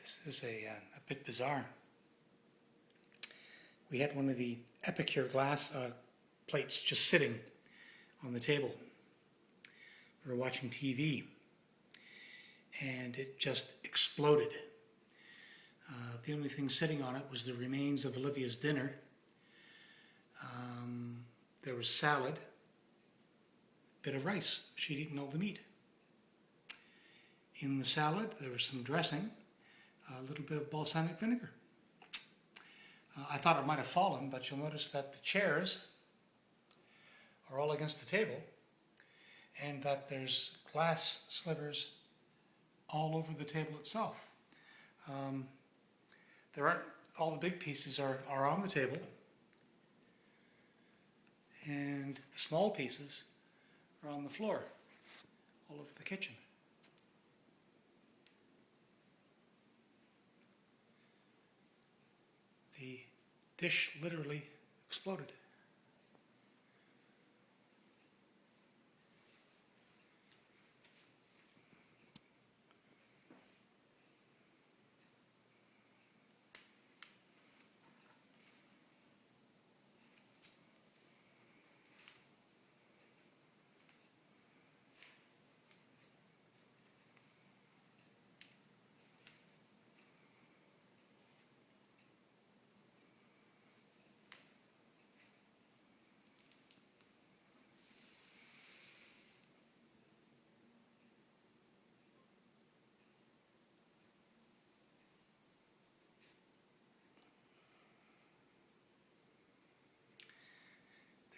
This is a bit bizarre. We had one of the Epicure glass plates just sitting on the table. We were watching TV and it just exploded. The only thing sitting on it was the remains of Olivia's dinner. There was salad, a bit of rice. She'd eaten all the meat. In the salad, there was some dressing, a little bit of balsamic vinegar. I thought it might have fallen, but you'll notice that the chairs are all against the table and that there's glass slivers all over the table itself. There aren't, all the big pieces are on the table, and the small pieces are on the floor, all over the kitchen. The dish literally exploded.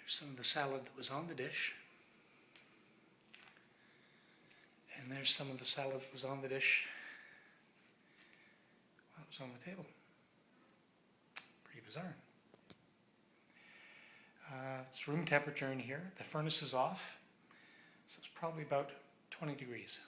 There's some of the salad that was on the dish. And there's some of the salad that was on the dish while it was on the table. Pretty bizarre. It's room temperature in here. The furnace is off, so it's probably about 20 degrees.